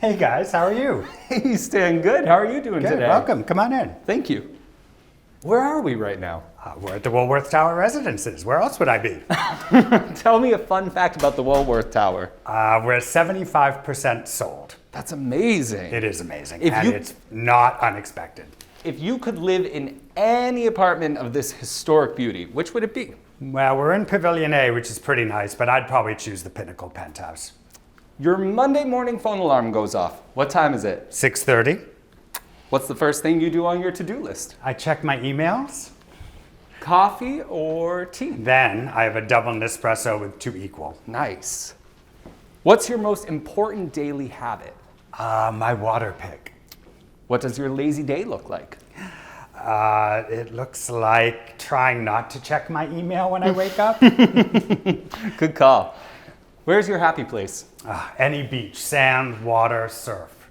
Hey guys, how are you? Hey, Stan, good. How are you doing Good, today? welcome. Come on in. Thank you. Where are we right now? We're at the Woolworth Tower Residences. Where else would I be? Tell me a fun fact about the Woolworth Tower. We're 75% sold. That's amazing. It is amazing, If and you- it's not unexpected. If you could live in any apartment of this historic beauty, which would it be? Well, we're in Pavilion A, which is pretty nice, but I'd probably choose the Pinnacle Penthouse. Your Monday morning phone alarm goes off. What time is it? 6:30. What's the first thing you do on your to-do list? I check my emails. Coffee or tea? Then I have a double Nespresso with 2 equal. Nice. What's your most important daily habit? My water pick. What does your lazy day look like? It looks like trying not to check my email when I wake up. Good call. Where's your happy place? Any beach, sand, water, surf.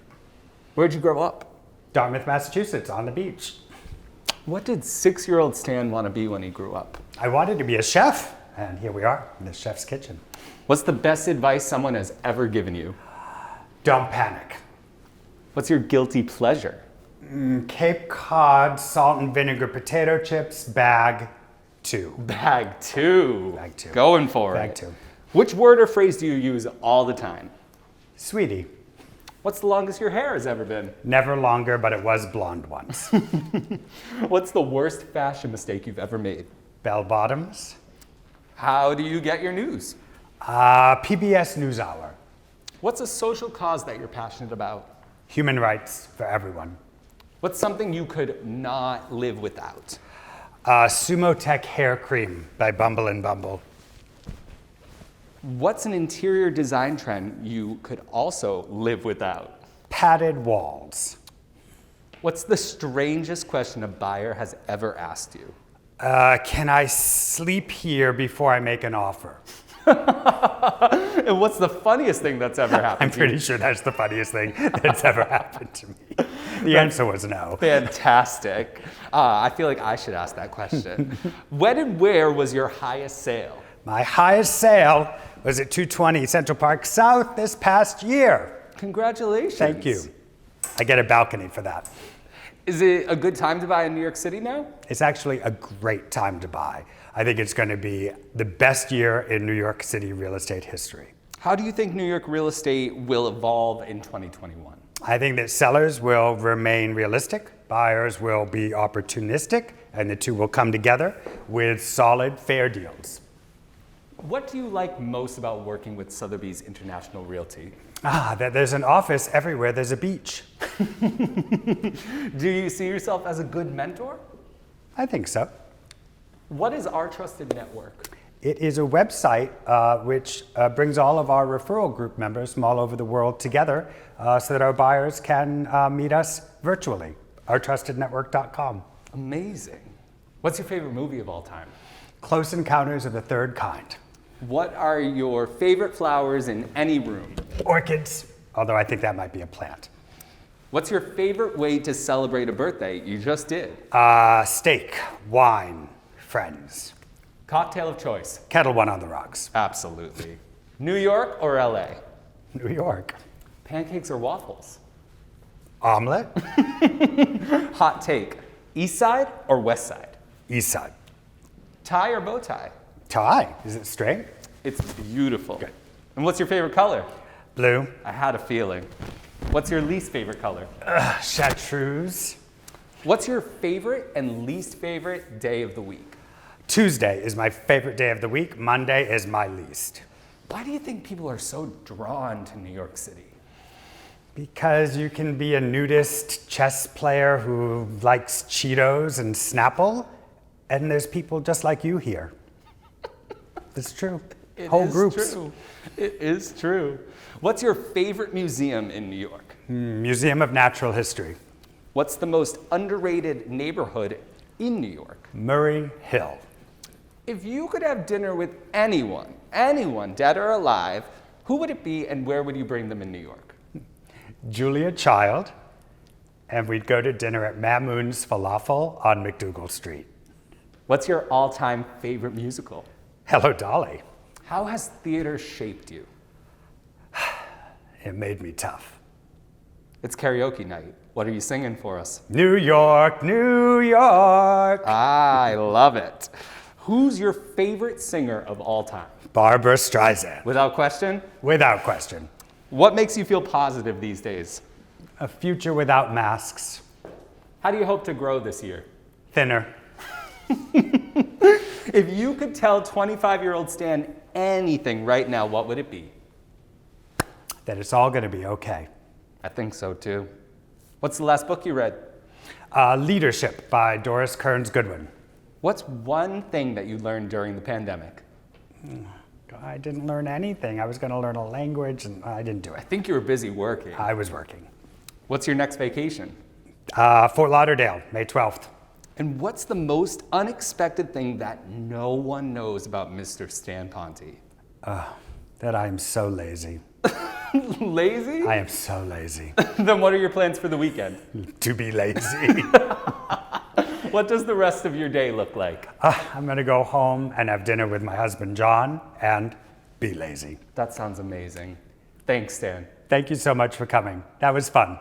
Where'd you grow up? Dartmouth, Massachusetts, on the beach. What did 6-year-old Stan want to be when he grew up? I wanted to be a chef, and here we are in the chef's kitchen. What's the best advice someone has ever given you? Don't panic. What's your guilty pleasure? Cape Cod salt and vinegar potato chips, bag 2. Bag 2. Bag 2. Going for Bag it. 2. Which word or phrase do you use all the time? Sweetie. What's the longest your hair has ever been? Never longer, but it was blonde once. What's the worst fashion mistake you've ever made? Bell bottoms. How do you get your news? PBS NewsHour. What's a social cause that you're passionate about? Human rights for everyone. What's something you could not live without? Sumo Tech hair cream by Bumble and Bumble. What's an interior design trend you could also live without? Padded walls. What's the strangest question a buyer has ever asked you? Can I sleep here before I make an offer? And what's the funniest thing that's ever happened I'm to you? pretty sure that's the funniest thing that's ever happened to me. The answer was no. Fantastic. I feel like I should ask that question. When and where was your highest sale? My highest sale was at 220 Central Park South this past year. Congratulations. Thank you. I get a balcony for that. Is it a good time to buy in New York City now? It's actually a great time to buy. I think it's going to be the best year in New York City real estate history. How do you think New York real estate will evolve in 2021? I think that sellers will remain realistic, buyers will be opportunistic, and the two will come together with solid, fair deals. What do you like most about working with Sotheby's International Realty? That there's an office everywhere there's a beach. Do you see yourself as a good mentor? I think so. What is Our Trusted Network? It is a website which brings all of our referral group members from all over the world together so that our buyers can meet us virtually. OurTrustedNetwork.com. Amazing. What's your favorite movie of all time? Close Encounters of the Third Kind. What are your favorite flowers in any room? Orchids, although I think that might be a plant. What's your favorite way to celebrate a birthday? You just did. Steak, wine, friends. Cocktail of choice? Kettle One on the rocks. Absolutely. New York or LA? New York. Pancakes or waffles? Omelet. Hot take. East side or west side? East side. Tie or bow tie? Tie. Is it straight? It's beautiful. Good. And what's your favorite color? Blue. I had a feeling. What's your least favorite color? Chartreuse. What's your favorite and least favorite day of the week? Tuesday is my favorite day of the week. Monday is my least. Why do you think people are so drawn to New York City? Because you can be a nudist chess player who likes Cheetos and Snapple, and there's people just like you here. It's true. Whole groups. True. It is true. What's your favorite museum in New York? Museum of Natural History. What's the most underrated neighborhood in New York? Murray Hill. If you could have dinner with anyone, dead or alive, who would it be and where would you bring them in New York? Julia Child, and we'd go to dinner at Mamoon's Falafel on McDougal Street. What's your all-time favorite musical? Hello, Dolly. How has theater shaped you? It made me tough. It's karaoke night. What are you singing for us? New York, New York. I love it. Who's your favorite singer of all time? Barbara Streisand. Without question. Without question. What makes you feel positive these days? A future without masks. How do you hope to grow this year? Thinner. If you could tell 25-year-old Stan anything right now, what would it be? That it's all going to be okay. I think so too. What's the last book you read? Leadership by Doris Kearns Goodwin. What's one thing that you learned during the pandemic? I didn't learn anything. I was going to learn a language, and I didn't do I it. think you were busy working. I was working. What's your next vacation? Fort Lauderdale, May 12th. And what's the most unexpected thing that no one knows about Mr. Stan Ponte? That I am so lazy. Lazy? I am so lazy. Then what are your plans for the weekend? To be lazy. What does the rest of your day look like? I'm going to go home and have dinner with my husband, John, and be lazy. That sounds amazing. Thanks, Stan. Thank you so much for coming. That was fun.